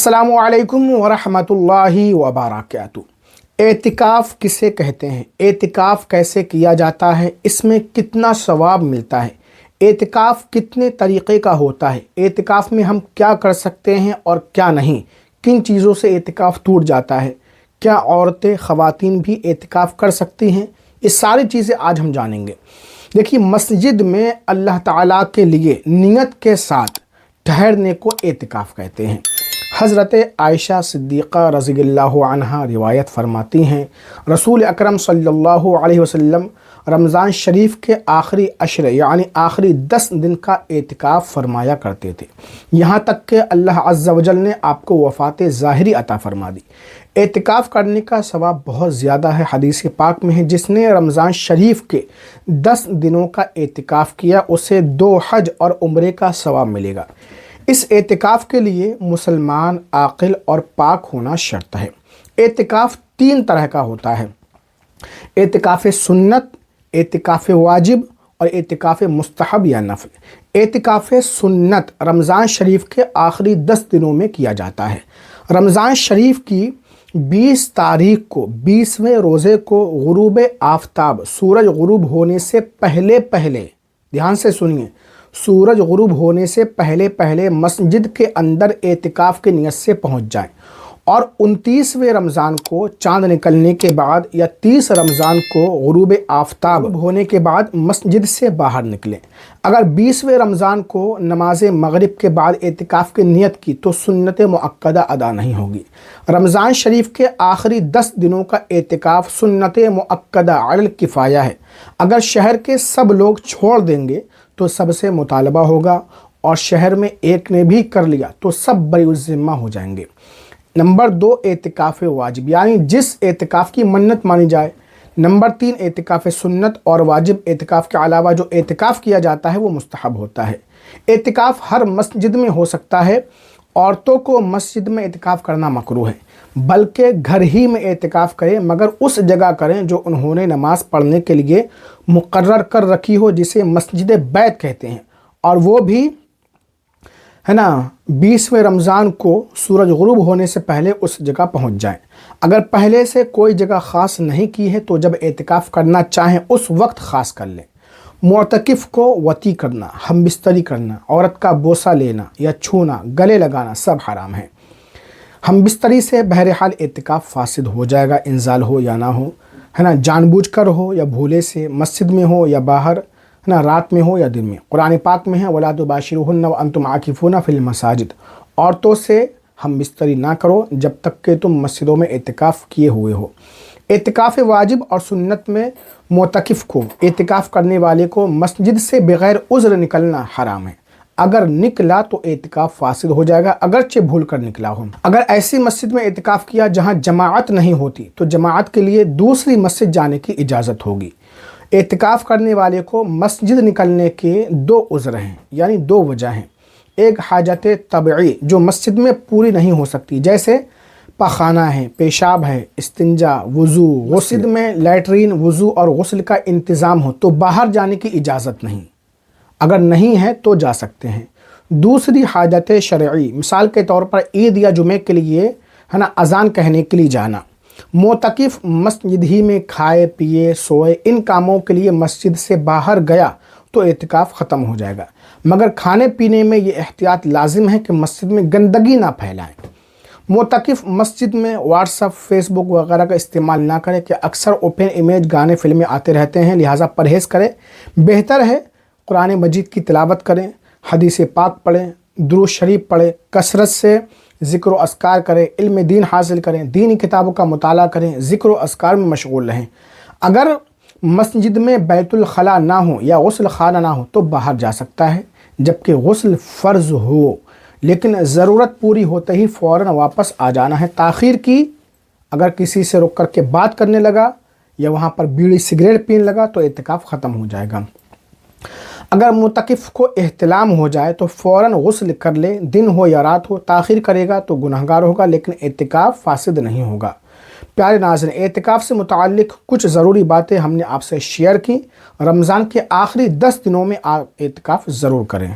السلام علیکم ورحمۃ اللہ وبرکاتہ۔ اعتکاف کسے کہتے ہیں؟ اعتکاف کیسے کیا جاتا ہے؟ اس میں کتنا ثواب ملتا ہے؟ اعتکاف کتنے طریقے کا ہوتا ہے؟ اعتکاف میں ہم کیا کر سکتے ہیں اور کیا نہیں؟ کن چیزوں سے اعتکاف ٹوٹ جاتا ہے؟ کیا عورتیں خواتین بھی اعتکاف کر سکتی ہیں؟ یہ ساری چیزیں آج ہم جانیں گے۔ دیکھیے، مسجد میں اللہ تعالیٰ کے لیے نیت کے ساتھ ٹھہرنے کو اعتکاف کہتے ہیں۔ حضرت عائشہ صدیقہ رضی اللہ عنہا روایت فرماتی ہیں، رسول اکرم صلی اللہ علیہ وسلم رمضان شریف کے آخری عشرے یعنی آخری 10 دن کا اعتکاف فرمایا کرتے تھے، یہاں تک کہ اللہ عز و جل نے آپ کو وفات ظاہری عطا فرما دی۔ اعتکاف کرنے کا ثواب بہت زیادہ ہے، حدیث پاک میں ہے، جس نے رمضان شریف کے 10 دنوں کا اعتکاف کیا اسے 2 حج اور عمرے کا ثواب ملے گا۔ اس اعتکاف کے لیے مسلمان عاقل اور پاک ہونا شرط ہے۔ اعتکاف 3 طرح کا ہوتا ہے: اعتکاف سنت، اعتکاف واجب اور اعتکاف مستحب یا نفل۔ اعتکاف سنت رمضان شریف کے آخری 10 دنوں میں کیا جاتا ہے۔ رمضان شریف کی 20 تاریخ کو 20ویں روزے کو غروب آفتاب سورج غروب ہونے سے پہلے دھیان سے سنیے، سورج غروب ہونے سے پہلے مسجد کے اندر اعتکاف کی نیت سے پہنچ جائیں، اور 29ویں رمضان کو چاند نکلنے کے بعد یا 30 رمضان کو غروب آفتاب ہونے کے بعد مسجد سے باہر نکلیں۔ اگر 20ویں رمضان کو نماز مغرب کے بعد اعتکاف کی نیت کی تو سنت مؤکدہ ادا نہیں ہوگی۔ رمضان شریف کے آخری 10 دنوں کا اعتکاف سنت مؤکدہ علی الکفایہ ہے۔ اگر شہر کے سب لوگ چھوڑ دیں گے تو سب سے مطالبہ ہوگا، اور شہر میں ایک نے بھی کر لیا تو سب بری الذمہ ہو جائیں گے۔ نمبر 2، اعتکاف واجب یعنی جس اعتکاف کی منت مانی جائے۔ نمبر 3، اعتکاف سنت اور واجب اعتکاف کے علاوہ جو اعتکاف کیا جاتا ہے وہ مستحب ہوتا ہے۔ اعتکاف ہر مسجد میں ہو سکتا ہے۔ عورتوں کو مسجد میں اعتکاف کرنا مکروہ ہے، بلکہ گھر ہی میں اعتکاف کریں، مگر اس جگہ کریں جو انہوں نے نماز پڑھنے کے لیے مقرر کر رکھی ہو، جسے مسجد بیت کہتے ہیں، اور وہ بھی 20ویں رمضان کو سورج غروب ہونے سے پہلے اس جگہ پہنچ جائیں۔ اگر پہلے سے کوئی جگہ خاص نہیں کی ہے تو جب اعتکاف کرنا چاہیں اس وقت خاص کر لیں۔ معتکف کو وطی کرنا، ہم بستری کرنا، عورت کا بوسہ لینا یا چھونا، گلے لگانا سب حرام ہے۔ ہم بستری سے بہرحال اعتکاف فاسد ہو جائے گا، انزال ہو یا نہ ہو، جان بوجھ کر ہو یا بھولے سے، مسجد میں ہو یا باہر، رات میں ہو یا دن میں۔ قرآن پاک میں ہے وَلَا تُبَاشِرُوهُنَّ وَأَنْتُمْ عَاكِفُونَ فِي الْمَسَاجِدِ، عورتوں سے ہم بستری نہ کرو جب تک کہ تم مسجدوں میں اعتکاف کیے ہوئے ہو۔ اعتکاف واجب اور سنت میں معتکف کو، اعتکاف کرنے والے کو مسجد سے بغیر عذر نکلنا حرام ہے۔ اگر نکلا تو اعتکاف فاسد ہو جائے گا، اگرچہ بھول کر نکلا ہو۔ اگر ایسی مسجد میں اعتکاف کیا جہاں جماعت نہیں ہوتی تو جماعت کے لیے دوسری مسجد جانے کی اجازت ہوگی۔ اعتکاف کرنے والے کو مسجد نکلنے کے 2 عذر ہیں، یعنی 2 وجہ ہیں۔ ایک حاجت طبعی جو مسجد میں پوری نہیں ہو سکتی، جیسے پخانہ ہے، پیشاب ہے، استنجا، وضو، غسل میں لیٹرین، وضو اور غسل کا انتظام ہو تو باہر جانے کی اجازت نہیں، اگر نہیں ہے تو جا سکتے ہیں۔ دوسری حاجت شرعی، مثال کے طور پر عید یا جمعے کے لیے اذان کہنے کے لیے جانا۔ معتکف مسجد ہی میں کھائے پیے سوئے ان کاموں کے لیے مسجد سے باہر گیا تو اعتکاف ختم ہو جائے گا، مگر کھانے پینے میں یہ احتیاط لازم ہے کہ مسجد میں گندگی نہ پھیلائیں۔ معتکف مسجد میں واٹس ایپ، فیس بک وغیرہ کا استعمال نہ کرے کہ اکثر اوپن امیج گانے فلمیں آتے رہتے ہیں، لہٰذا پرہیز کریں۔ بہتر ہے قرآن مجید کی تلاوت کریں، حدیث پاک پڑھیں، درود شریف پڑھیں، کثرت سے ذکر و اذکار کریں، علم دین حاصل کریں، دینی کتابوں کا مطالعہ کریں، ذکر و اذکار میں مشغول رہیں۔ اگر مسجد میں بیت الخلاء نہ ہو یا غسل خانہ نہ ہو تو باہر جا سکتا ہے، جبکہ غسل فرض ہو، لیکن ضرورت پوری ہوتے ہی فوراً واپس آ جانا ہے۔ تاخیر کی، اگر کسی سے رک کر کے بات کرنے لگا یا وہاں پر بیڑی سگریٹ پینے لگا تو اعتکاف ختم ہو جائے گا۔ اگر معتکف کو احتلام ہو جائے تو فوراً غسل کر لے، دن ہو یا رات ہو، تاخیر کرے گا تو گنہگار ہوگا، لیکن اعتکاف فاسد نہیں ہوگا۔ پیارے ناظرین، اعتکاف سے متعلق کچھ ضروری باتیں ہم نے آپ سے شیئر کی۔ رمضان کے آخری 10 دنوں میں آپ اعتکاف ضرور کریں۔